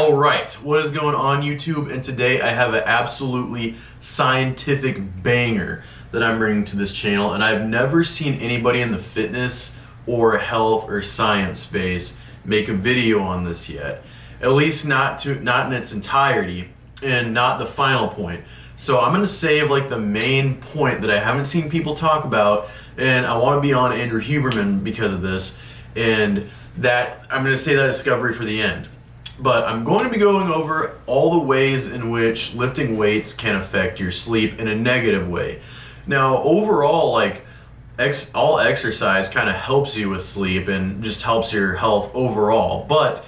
All right, what is going on YouTube? And today I have an absolutely scientific banger that I'm bringing to this channel, and I've never seen anybody in the fitness or health or science space make a video on this yet. At least not in its entirety and not the final point. So I'm gonna save like the main point that I haven't seen people talk about, and I want to be on Andrew Huberman because of this, and that I'm gonna say that discovery for the end. But I'm going to be going over all the ways in which lifting weights can affect your sleep in a negative way. Now, overall, like all exercise kind of helps you with sleep and just helps your health overall. But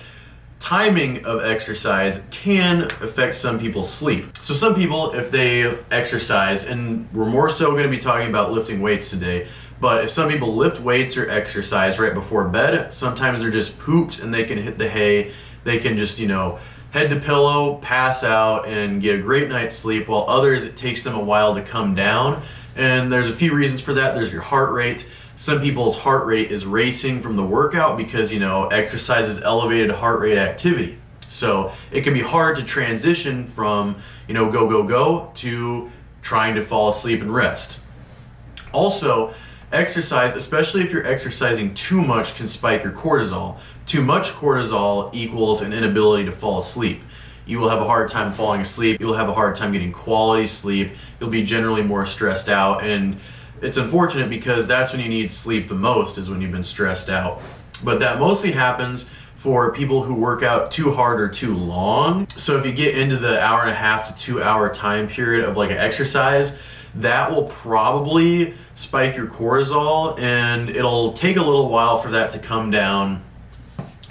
timing of exercise can affect some people's sleep. So some people, if they exercise, and we're more so going to be talking about lifting weights today, but if some people lift weights or exercise right before bed, sometimes they're just pooped and they can hit the hay. They can just, head to pillow, pass out, and get a great night's sleep, while others, it takes them a while to come down. And there's a few reasons for that. There's your heart rate. Some people's heart rate is racing from the workout because, exercise is elevated heart rate activity. So it can be hard to transition from, go to trying to fall asleep and rest. Also, exercise, especially if you're exercising too much, can spike your cortisol. Too much cortisol equals an inability to fall asleep. You will have a hard time falling asleep. You'll have a hard time getting quality sleep. You'll be generally more stressed out, and it's unfortunate because that's when you need sleep the most, is when you've been stressed out. But that mostly happens for people who work out too hard or too long. So if you get into the 1.5 to 2 hour time period of like an exercise, that will probably spike your cortisol, and it'll take a little while for that to come down.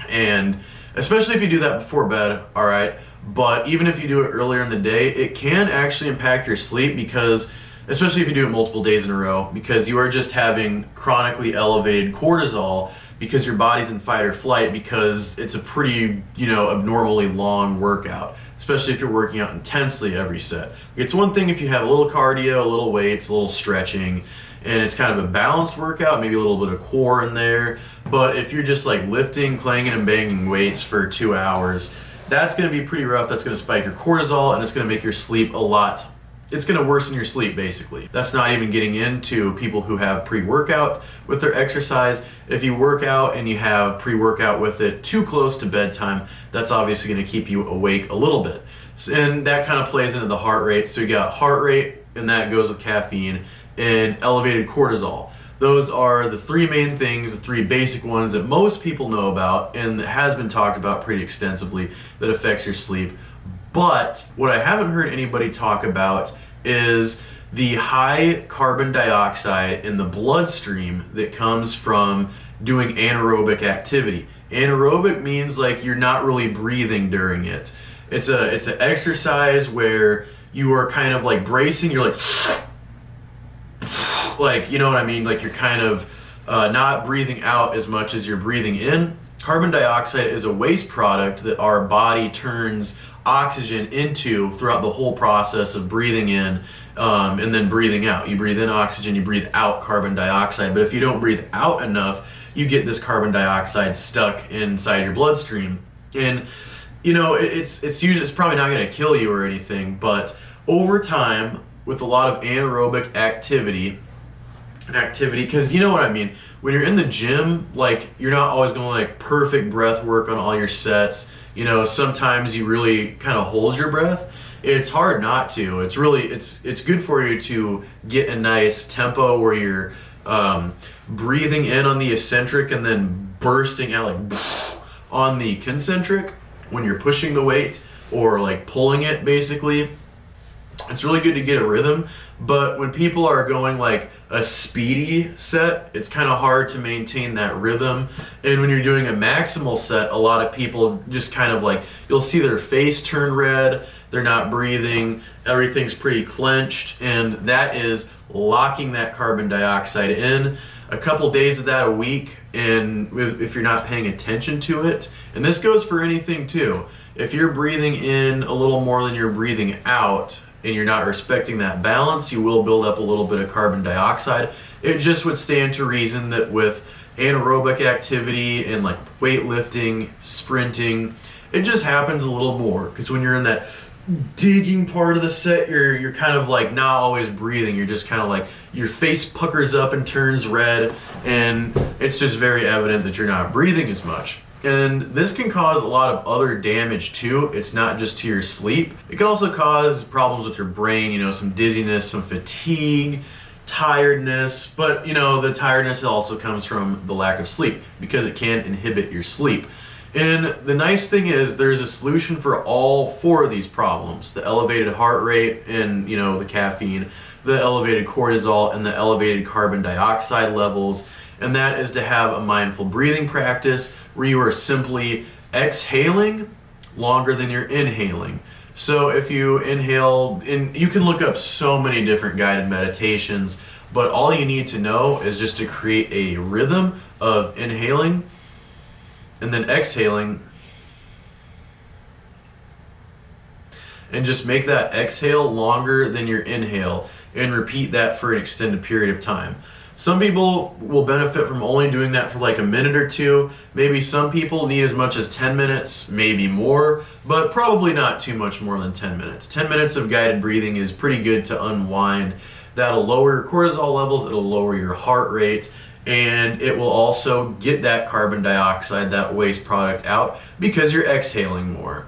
And especially if you do that before bed, all right? But even if you do it earlier in the day, it can actually impact your sleep, because especially if you do it multiple days in a row, because you are just having chronically elevated cortisol because your body's in fight or flight, because it's a pretty, abnormally long workout, especially if you're working out intensely every set. It's one thing if you have a little cardio, a little weights, a little stretching, and it's kind of a balanced workout, maybe a little bit of core in there. But if you're just like lifting, clanging, and banging weights for 2 hours, that's gonna be pretty rough. That's gonna spike your cortisol, and it's gonna make your sleep it's gonna worsen your sleep, basically. That's not even getting into people who have pre-workout with their exercise. If you work out and you have pre-workout with it too close to bedtime, that's obviously gonna keep you awake a little bit. And that kind of plays into the heart rate. So you got heart rate, and that goes with caffeine, and elevated cortisol. Those are the three main things, the three basic ones that most people know about and that has been talked about pretty extensively that affects your sleep. But what I haven't heard anybody talk about is the high carbon dioxide in the bloodstream that comes from doing anaerobic activity. Anaerobic means like you're not really breathing during it. It's an exercise where you are kind of like bracing, you're like, you know what I mean? Like you're kind of not breathing out as much as you're breathing in. Carbon dioxide is a waste product that our body turns oxygen into throughout the whole process of breathing in and then breathing out. You breathe in oxygen, you breathe out carbon dioxide. But if you don't breathe out enough, you get this carbon dioxide stuck inside your bloodstream. And it's probably not going to kill you or anything, but over time, with a lot of anaerobic activity, because you know what I mean, when you're in the gym, like you're not always going to like perfect breath work on all your sets. Sometimes you really kind of hold your breath. It's hard not to. It's good for you to get a nice tempo where you're breathing in on the eccentric and then bursting out like on the concentric when you're pushing the weight or like pulling it, basically. It's really good to get a rhythm, but when people are going like a speedy set, it's kind of hard to maintain that rhythm. And when you're doing a maximal set, a lot of people just kind of like, you'll see their face turn red, they're not breathing, everything's pretty clenched, and that is locking that carbon dioxide in. A couple days of that a week, and if you're not paying attention to it, and this goes for anything too, if you're breathing in a little more than you're breathing out, and you're not respecting that balance, you will build up a little bit of carbon dioxide. It just would stand to reason that with anaerobic activity and like weightlifting, sprinting, It just happens a little more because when you're in that digging part of the set, you're kind of like not always breathing. You're just kind of like your face puckers up and turns red, and it's just very evident that you're not breathing as much. And this can cause a lot of other damage too. It's not just to your sleep. It can also cause problems with your brain, you know, some dizziness, some fatigue, tiredness. But, you know, the tiredness also comes from the lack of sleep because it can inhibit your sleep. And the nice thing is there's a solution for all four of these problems: the elevated heart rate and, you know, the caffeine, the elevated cortisol, and the elevated carbon dioxide levels. And that is to have a mindful breathing practice where you are simply exhaling longer than you're inhaling. So if you inhale, and you can look up so many different guided meditations, but all you need to know is just to create a rhythm of inhaling and then exhaling, and just make that exhale longer than your inhale and repeat that for an extended period of time. Some people will benefit from only doing that for like a minute or two. Maybe some people need as much as 10 minutes, maybe more, but probably not too much more than 10 minutes. 10 minutes of guided breathing is pretty good to unwind. That'll lower your cortisol levels, it'll lower your heart rate, and it will also get that carbon dioxide, that waste product out, because you're exhaling more.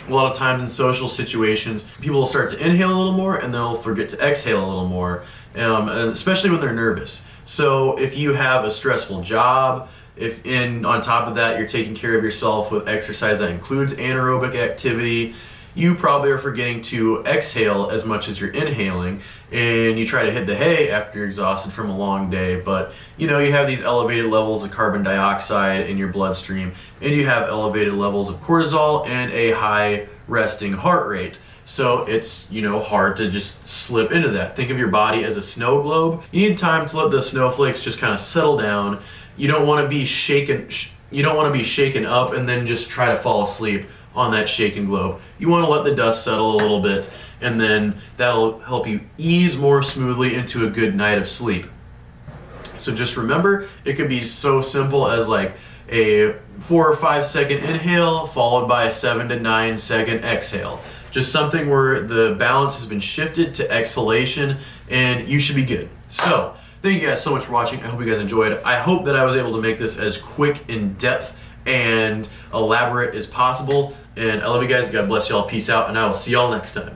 A lot of times in social situations, people will start to inhale a little more and they'll forget to exhale a little more, and especially when they're nervous. So if you have a stressful job, if on top of that you're taking care of yourself with exercise that includes anaerobic activity, you probably are forgetting to exhale as much as you're inhaling, and you try to hit the hay after you're exhausted from a long day, but you know, you have these elevated levels of carbon dioxide in your bloodstream, and you have elevated levels of cortisol and a high resting heart rate. So it's, you know, hard to just slip into that. Think of your body as a snow globe. You need time to let the snowflakes just kind of settle down. You don't want to be shaken. You don't want to be shaken up and then just try to fall asleep on that shaken globe. You want to let the dust settle a little bit, and then that'll help you ease more smoothly into a good night of sleep. So just remember, it could be so simple as like a 4 or 5 second inhale followed by a 7 to 9 second exhale. Just something where the balance has been shifted to exhalation, and you should be good. So thank you guys so much for watching. I hope you guys enjoyed. I hope that I was able to make this as quick, in depth, and elaborate as possible. And I love you guys. God bless y'all. Peace out. And I will see y'all next time.